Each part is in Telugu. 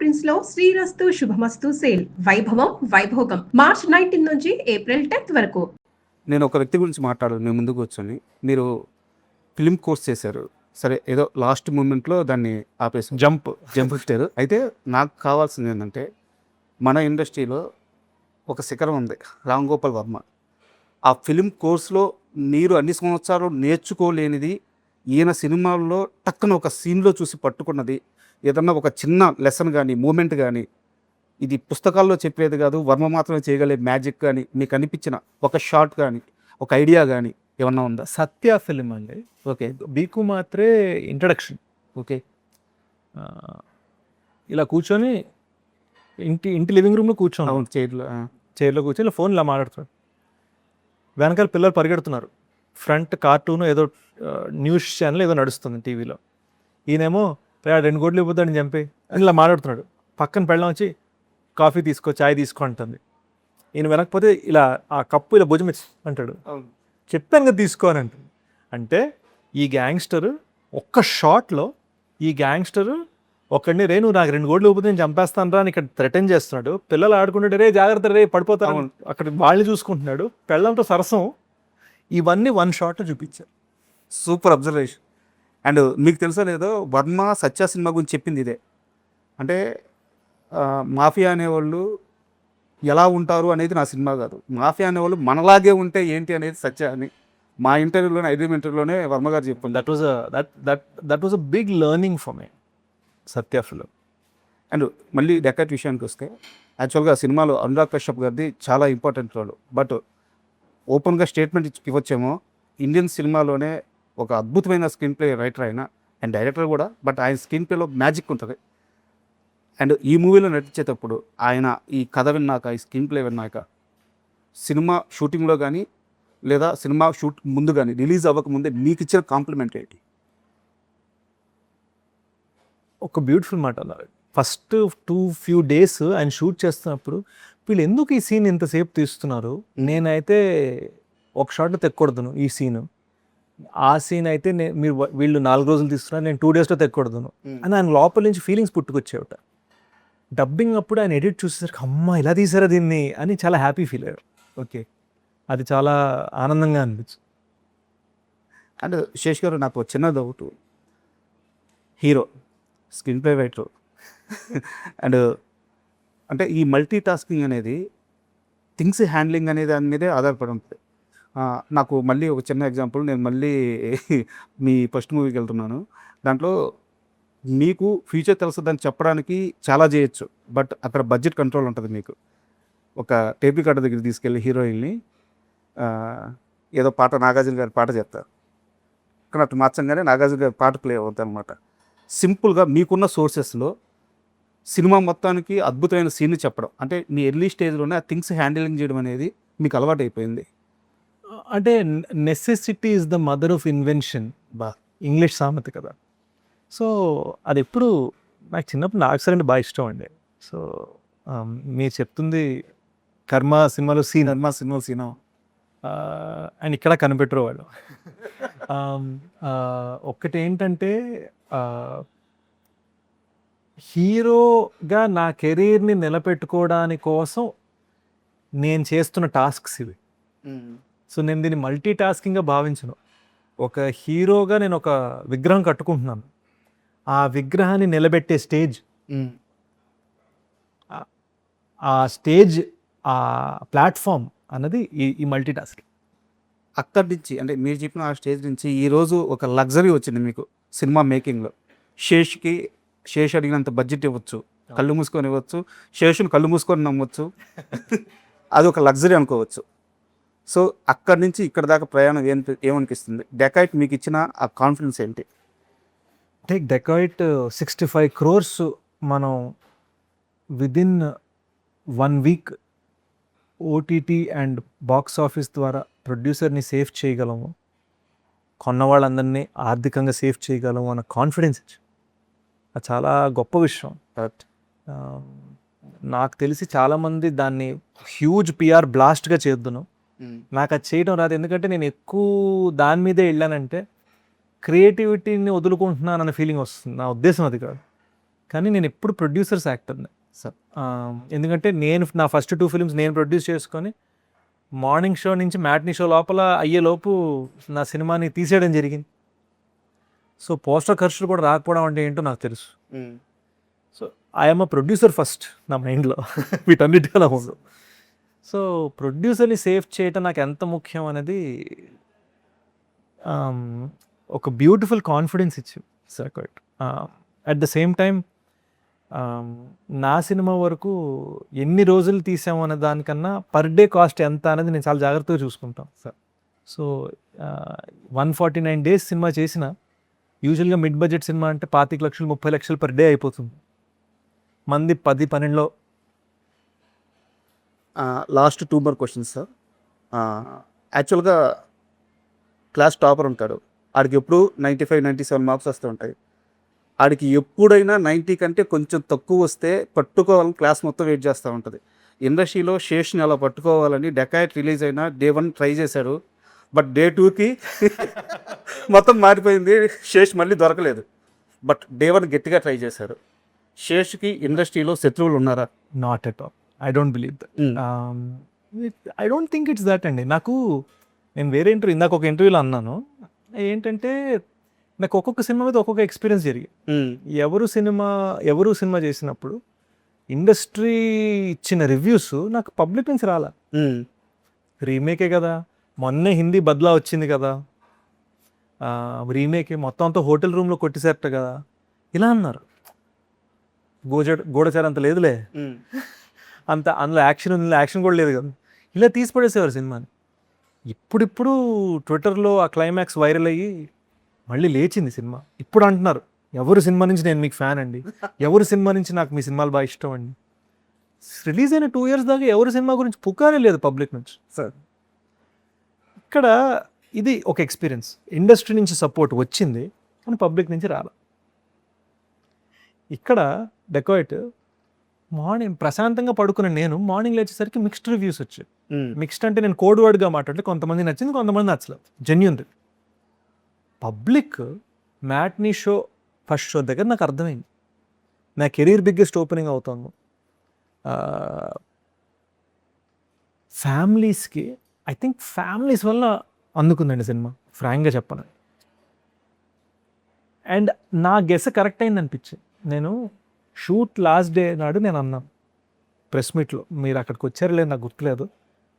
ప్రింట్స్ లో శ్రీరస్తు శుభమస్తు సేల్ వైభవం వైభోగం మార్చ్ 19 నుంచి ఏప్రిల్ 10th వరకు. నేను ఒక వ్యక్తి గురించి మాట్లాడాలి మీ ముందుకు కూర్చొని. మీరు ఫిలిం కోర్స్ చేశారు, సరే ఏదో లాస్ట్ మూమెంట్లో దాన్ని ఆపేసి జంప్ ఇచ్చారు. అయితే నాకు కావాల్సింది ఏంటంటే, మన ఇండస్ట్రీలో ఒక శిఖరం ఉంది, రామ్ గోపాల్ వర్మ. ఆ ఫిలిం కోర్స్లో మీరు అన్ని సంవత్సరాలు నేర్చుకోలేనిది ఈయన సినిమాల్లో టక్కున ఒక సీన్లో చూసి పట్టుకున్నది, ఏదన్నా ఒక చిన్న లెసన్ కానీ మూమెంట్ కానీ, ఇది పుస్తకాల్లో చెప్పేది కాదు, వర్మ మాత్రమే చేయగలిగే మ్యాజిక్ కానీ మీకు అనిపించిన ఒక షార్ట్ కానీ ఒక ఐడియా కానీ ఏమన్నా ఉందా? సత్య ఫిలిం అండి. ఓకే, బీకు మాత్రే ఇంట్రడక్షన్. ఓకే, ఇలా కూర్చొని ఇంటి లివింగ్ రూమ్లో కూర్చోండి, అవును, చైర్లో కూర్చొని ఇలా ఫోన్ ఇలా మాట్లాడుతున్నాడు. వెనకాల పిల్లలు పరిగెడుతున్నారు, ఫ్రంట్ కార్టూన్ ఏదో న్యూస్ ఛానల్ ఏదో నడుస్తుంది టీవీలో. ఈయనేమో 2 కోట్లు ఇవ్వద్దని చంపి అని ఇలా మాట్లాడుతున్నాడు. పక్కన పెళ్ళం వచ్చి కాఫీ తీసుకో, చాయ్ తీసుకో అంటుంది. ఈయన వెనకపోతే ఇలా ఆ కప్పు ఇలా భుజం అంటాడు, చెప్పాను కదా తీసుకో అని అంటుంది. అంటే ఈ గ్యాంగ్స్టర్ ఒక్క షాట్లో ఈ గ్యాంగ్స్టర్ ఒకడిని రే నువ్వు నాకు 2 కోట్లు ఇవ్వకపోతే నేను చంపేస్తాను రా అని ఇక్కడ థ్రెటన్ చేస్తున్నాడు. పిల్లలు ఆడుకుంటుంటే రే జాగ్రత్త రే పడిపోతాను, అక్కడ వాళ్ళని చూసుకుంటున్నాడు, పెళ్ళంతో సరసం. ఇవన్నీ 1 షాట్లో చూపించారు. Super observation. అండ్ మీకు తెలుసా లేదో, వర్మ సత్య సినిమా గురించి చెప్పింది ఇదే. అంటే మాఫియా అనేవాళ్ళు ఎలా ఉంటారు అనేది నా సినిమా కాదు, మాఫియా అనేవాళ్ళు మనలాగే ఉంటే ఏంటి అనేది సత్య అని మా ఇంటర్వ్యూలోనే 5 ఇంటర్వ్యూలోనే వర్మ గారు చెప్పింది. That was a big learning for me Satya film. And మళ్ళీ డెకాట్ విషయానికి వస్తే, యాక్చువల్గా సినిమాలో అనురాగ్ కశ్యప్ గారిది చాలా ఇంపార్టెంట్ రోల్. బట్ ఓపెన్గా స్టేట్మెంట్ ఇవ్వచ్చేమో, ఇండియన్ సినిమాలోనే ఒక అద్భుతమైన స్క్రీన్ ప్లే రైటర్ ఆయన అండ్ డైరెక్టర్ కూడా. బట్ ఆయన స్క్రీన్ ప్లేలో మ్యాజిక్ ఉంటుంది. అండ్ ఈ మూవీలో నటించేటప్పుడు ఆయన ఈ కథ విన్నాక, ఈ స్క్రీన్ ప్లే విన్నాక, సినిమా షూటింగ్లో కానీ లేదా సినిమా షూట్ ముందు కానీ, రిలీజ్ అవ్వకముందే మీకు ఇచ్చిన కాంప్లిమెంట్ ఏంటి? ఒక బ్యూటిఫుల్ మాట అన్నారు. ఫస్ట్ few days ఆయన షూట్ చేస్తున్నప్పుడు వీళ్ళు ఎందుకు ఈ సీన్ ఇంతసేపు తీస్తున్నారు, నేనైతే ఒక షాట్లో తెక్కకూడదును ఈ సీను, ఆ సీన్ అయితే వీళ్ళు 4 రోజులు తీస్తున్నారు, నేను 2 daysలో తెక్కకూడదును అని ఆయన లోపల నుంచి ఫీలింగ్స్ పుట్టుకొచ్చేవట. డబ్బింగ్ అప్పుడు ఆయన ఎడిట్ చూసేసరికి అమ్మ ఇలా తీసారా దీన్ని అని చాలా హ్యాపీ ఫీల్ అయ్యారు. ఓకే, అది చాలా ఆనందంగా అనిపించింది. అండ్ శేష్ గారు, నాకు చిన్న doubt. Hero, screen play writer and అంటే ఈ మల్టీ టాస్కింగ్ అనేది, థింగ్స్ హ్యాండ్లింగ్ అనే దాని మీదే ఆధారపడి ఉంటుంది. నాకు మళ్ళీ ఒక చిన్న ఎగ్జాంపుల్, నేను మళ్ళీ మీ ఫస్ట్ మూవీకి వెళ్తున్నాను. దాంట్లో మీకు ఫ్యూచర్ తెలుస్తుందని చెప్పడానికి చాలా చేయొచ్చు, బట్ అక్కడ బడ్జెట్ కంట్రోల్ ఉంటుంది. మీకు ఒక టేప్ రికార్డర్ దగ్గర తీసుకెళ్ళి హీరోయిన్ని ఏదో పాట, నాగార్జున గారి పాట చెప్తారు, కానీ అటు మార్చంగానే నాగార్జున గారి పాట ప్లే అవుతుంది అనమాట. సింపుల్గా మీకున్న సోర్సెస్లో సినిమా మొత్తానికి అద్భుతమైన సీన్ చెప్పడం, అంటే మీ ఎర్లీ స్టేజ్లోనే ఆ థింగ్స్ హ్యాండిలింగ్ చేయడం అనేది మీకు అలవాటు అయిపోయింది. అంటే necessity is the mother of invention, English సామెత కదా. సో అది ఎప్పుడు నాకు చిన్నప్పుడు నాకు సరే బాగా ఇష్టం అండి. సో మీరు చెప్తుంది కర్మ సినిమాలో సీన్, సీన్ అండ్ ఇక్కడ కనిపెట్టరు వాళ్ళు. ఒక్కటి ఏంటంటే, హీరోగా నా కెరీర్ని నిలబెట్టుకోవడానికి కోసం నేను చేస్తున్న టాస్క్స్ ఇవి. సో నేను దీన్ని మల్టీ టాస్కింగ్గా భావించను. ఒక హీరోగా నేను ఒక విగ్రహం కట్టుకుంటున్నాను, ఆ విగ్రహాన్ని నిలబెట్టే స్టేజ్, ఆ స్టేజ్, ఆ ప్లాట్ఫామ్ అన్నది ఈ మల్టీ టాస్కింగ్. అక్కడి నుంచి, అంటే మీరు చెప్పిన ఆ స్టేజ్ నుంచి ఈరోజు ఒక లగ్జరీ వచ్చింది మీకు సినిమా మేకింగ్లో. శేష్ అడిగినంత బడ్జెట్ ఇవ్వచ్చు, కళ్ళు మూసుకొని ఇవ్వచ్చు, శేషుని కళ్ళు మూసుకొని నమ్మవచ్చు, అది ఒక లగ్జరీ అనుకోవచ్చు. సో అక్కడి నుంచి ఇక్కడ దాకా ప్రయాణం ఏమనిపిస్తుంది? డెకాయిట్ మీకు ఇచ్చిన ఆ కాన్ఫిడెన్స్ ఏంటి? టేక్ డెకాయిట్ 65 crores మనం within 1 week OTT and box office ద్వారా ప్రొడ్యూసర్ని సేఫ్ చేయగలము, కొన్న వాళ్ళందరినీ ఆర్థికంగా సేఫ్ చేయగలము అన్న కాన్ఫిడెన్స్ అది చాలా గొప్ప విషయం. నాకు తెలిసి చాలామంది దాన్ని హ్యూజ్ పిఆర్ బ్లాస్ట్గా చేద్దును, నాకు అది చేయడం రాదు. ఎందుకంటే నేను ఎక్కువ దాని మీదే వెళ్ళానంటే క్రియేటివిటీని వదులుకుంటున్నాను అన్న ఫీలింగ్ వస్తుంది. నా ఉద్దేశం అది కాదు. కానీ నేను ఎప్పుడు ప్రొడ్యూసర్స్ యాక్టర్ని. సార్ ఎందుకంటే నేను నా ఫస్ట్ 2 ఫిల్మ్స్ నేను ప్రొడ్యూస్ చేసుకొని మార్నింగ్ షో నుంచి మ్యాట్నీ షో లోపల అయ్యేలోపు నా సినిమాని తీసేయడం జరిగింది. సో పోస్టర్ ఖర్చులు కూడా రాకపోవడం అంటే ఏంటో నాకు తెలుసు. So I'm a producer first నా మైండ్లో వీటన్నిటిగా నాకు ఉండదు. సో ప్రొడ్యూసర్ని సేవ్ చేయటం నాకు ఎంత ముఖ్యం అనేది ఒక బ్యూటిఫుల్ కాన్ఫిడెన్స్ ఇచ్చింది circuit. At the same time నా సినిమా వరకు ఎన్ని రోజులు తీసాము అనే దానికన్నా పర్ డే కాస్ట్ ఎంత అనేది నేను చాలా జాగ్రత్తగా చూసుకుంటాం సార్. సో 149 days సినిమా చేసిన యూజువల్గా మిడ్ బడ్జెట్ సినిమా అంటే 25 లక్షలు 30 లక్షలు పర్ డే అయిపోతుంది. మంది 10-12లో. Last 2 more questions sir. యాక్చువల్గా క్లాస్ టాపర్ ఉంటాడు, ఆడికి ఎప్పుడు 95-97 మార్క్స్ వస్తూ ఉంటాయి. ఆడికి ఎప్పుడైనా 90 కంటే కొంచెం తక్కువ వస్తే పట్టుకోవాలని క్లాస్ మొత్తం వెయిట్ చేస్తూ ఉంటుంది. ఇండస్ట్రీలో శేష్ని అలా పట్టుకోవాలని డెకాయిట్ రిలీజ్ అయినా Day 1 ట్రై చేశాడు, బట్ Day 2కి మొత్తం మారిపోయింది. శేష్ మళ్ళీ దొరకలేదు, బట్ Day 1 గట్టిగా ట్రై చేశారు. శేష్కి ఇండస్ట్రీలో శత్రువులు ఉన్నారా? Not at all. I don't believe that. I don't think it's that అండి. నేను వేరే ఇందాక ఒక ఇంటర్వ్యూలో అన్నాను ఏంటంటే నాకు ఒక్కొక్క సినిమా మీద ఒక్కొక్క ఎక్స్పీరియన్స్ జరిగింది. ఎవరు సినిమా చేసినప్పుడు ఇండస్ట్రీ ఇచ్చిన రివ్యూస్ నాకు పబ్లిక్ నుంచి రాలా. రీమేకే కదా, మొన్నే హిందీ బద్లా వచ్చింది కదా, రీమేకే మొత్తం అంతా హోటల్ రూమ్లో కొట్టేసేట కదా, ఇలా అన్నారు. గూఢచారం అంత లేదులే, అంత అందులో యాక్షన్ కూడా లేదు కదా, ఇలా తీసి పడేసేవారు సినిమాని. ఇప్పుడు ట్విట్టర్లో ఆ క్లైమాక్స్ వైరల్ అయ్యి మళ్ళీ లేచింది సినిమా. ఇప్పుడు అంటున్నారు ఎవరు సినిమా నుంచి నేను మీకు ఫ్యాన్ అండి, ఎవరు సినిమా నుంచి నాకు మీ సినిమాలు బాగా ఇష్టం అండి. రిలీజ్ అయిన 2 years దాకా ఎవరు సినిమా గురించి పుకారే లేదు పబ్లిక్ నుంచి సార్. ఇక్కడ ఇది ఒక ఎక్స్పీరియన్స్. ఇండస్ట్రీ నుంచి సపోర్ట్ వచ్చింది కానీ పబ్లిక్ నుంచి రాల. ఇక్కడ డెకాయిట్ మార్నింగ్ ప్రశాంతంగా పడుకున్న నేను మార్నింగ్ లేచేసరికి మిక్స్డ్ రివ్యూస్ వచ్చాయి. మిక్స్డ్ అంటే నేను కోడ్ వర్డ్గా మాట్లాడితే కొంతమంది నచ్చింది, కొంతమంది నచ్చలేదు. Genuine. Public matinee show first show దగ్గర నాకు అర్థమైంది నా కెరీర్ బిగ్గెస్ట్ ఓపెనింగ్ అవుతాను. ఫ్యామిలీస్కి ఐ థింక్ ఫ్యామిలీస్ వల్ల అందుకుందండి సినిమా, ఫ్రాంక్గా చెప్పను. అండ్ నా గెస్ కరెక్ట్ అయింది అనిపించింది. నేను షూట్ లాస్ట్ డే నాడు నేను అన్నాను ప్రెస్ మీట్లో, మీరు అక్కడికి వచ్చారో లేదు నాకు గుర్తులేదు,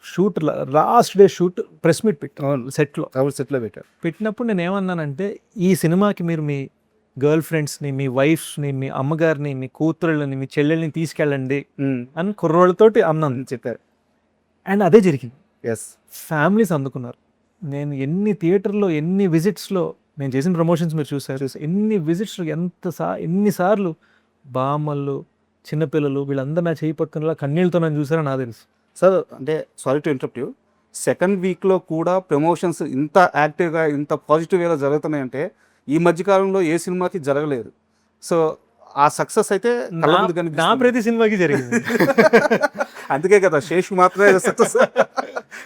shoot last day shoot press meet పెట్టాను సెట్లో పెట్టినప్పుడు నేను ఏమన్నానంటే ఈ సినిమాకి మీరు మీ గర్ల్ ఫ్రెండ్స్ని, మీ వైఫ్స్ని, మీ అమ్మగారిని, మీ కూతుళ్ళని, మీ చెల్లెల్ని తీసుకెళ్ళండి అని కుర్రోళ్ళతోటి అన్నాను చెప్పారు. అండ్ అదే జరిగింది. ఫ్యామిలీస్ అందుకున్నారు. నేను ఎన్ని థియేటర్లో ఎన్ని విజిట్స్లో నేను చేసిన ప్రమోషన్స్ మీరు చూసారు, ఎన్ని విజిట్స్లో ఎన్నిసార్లు బామ్మలు చిన్నపిల్లలు వీళ్ళందరూ నా చేయి పక్కన కన్నీళ్ళతో నన్ను చూసారో నాకు తెలుసు సార్. అంటే sorry to interrupt you, second వీక్లో కూడా ప్రమోషన్స్ ఇంత యాక్టివ్గా ఇంత పాజిటివ్ వేలో జరుగుతున్నాయంటే ఈ మధ్యకాలంలో ఏ సినిమాకి జరగలేదు. సో ఆ సక్సెస్ అయితే నా ప్రతి సినిమాకి జరిగింది. అందుకే కదా శేష్ మాత్రమే సక్సెస్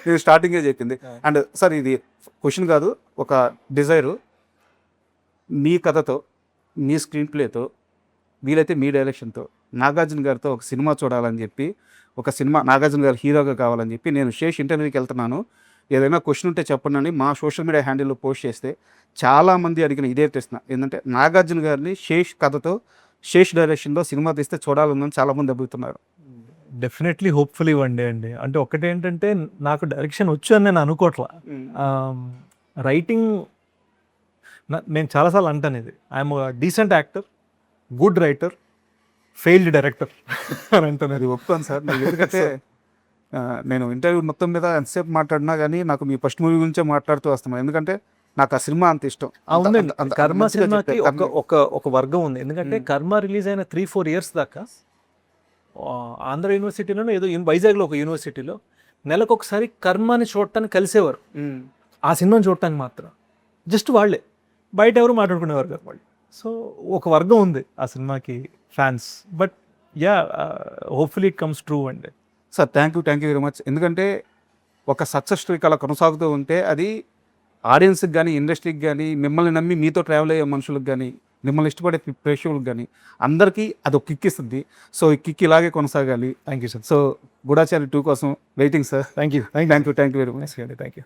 నేను స్టార్టింగే చెప్పింది. అండ్ సార్ ఇది క్వశ్చన్ కాదు, ఒక డిజైరు. మీ కథతో, మీ స్క్రీన్ ప్లేతో, వీలైతే మీ డైరెక్షన్తో నాగార్జున గారితో ఒక సినిమా చూడాలని చెప్పి, ఒక సినిమా నాగార్జున గారు హీరోగా కావాలని చెప్పి నేను శేష్ ఇంటర్వ్యూకి వెళ్తున్నాను, ఏదైనా క్వశ్చన్ ఉంటే చెప్పండి అని మా సోషల్ మీడియా హ్యాండిల్లో పోస్ట్ చేస్తే చాలామంది అడిగిన ఇదే ప్రశ్న ఏంటంటే నాగార్జున గారిని శేష్ కథతో శేష్ డైరెక్షన్లో సినిమా తీస్తే చూడాలని చాలామంది అడుగుతున్నారు. డెఫినెట్లీ హోప్ఫుల్లీ వన్ డే అండి. అంటే ఒకటేంటంటే నాకు డైరెక్షన్ వచ్చు అని నేను అనుకోవట్లా. రైటింగ్ నేను చాలాసార్లు అంటాను ఇది, I'm decent actor, good writer, failed director అని అంటాను. అది ఒప్పుకోను సార్. ఎందుకంటే నేను ఇంటర్వ్యూ మొత్తం మీద ఎంతసేపు మాట్లాడినా కానీ నాకు మీ ఫస్ట్ మూవీ గురించే మాట్లాడుతూ వస్తున్నాను, ఎందుకంటే నాకు ఆ సినిమా అంత ఇష్టం. అవునండి, కర్మ సినిమాకి ఒక వర్గం ఉంది. ఎందుకంటే కర్మ రిలీజ్ అయిన 3-4 years దాకా ఆంధ్ర యూనివర్సిటీలోనో ఏదో వైజాగ్లో ఒక యూనివర్సిటీలో నెలకొకసారి కర్మని చూడటానికి కలిసేవారు, ఆ సినిమాని చూడటానికి మాత్రం. జస్ట్ వాళ్ళే, బయట ఎవరు మాట్లాడుకునేవారు కదా వాళ్ళు. సో ఒక వర్గం ఉంది ఆ సినిమాకి fans. But ya, hopefully it comes true అండి. Sir thank you very much. ఎందుకంటే ఒక సక్సెస్ స్టోరీకి అలా కొనసాగుతూ ఉంటే అది ఆడియన్స్కి కానీ, ఇండస్ట్రీకి కానీ, మిమ్మల్ని నమ్మి మీతో ట్రావెల్ అయ్యే మనుషులకు కానీ మిమ్మల్ని ఇష్టపడే ప్రేక్షకులకు కానీ అందరికీ అది ఒక కిక్ ఇస్తుంది. సో ఈ కిక్ ఇలాగే కొనసాగాలి. Thank you sir. సో గూఢాచారి 2 కోసం waiting sir. Thank you thank you very much. Thank you.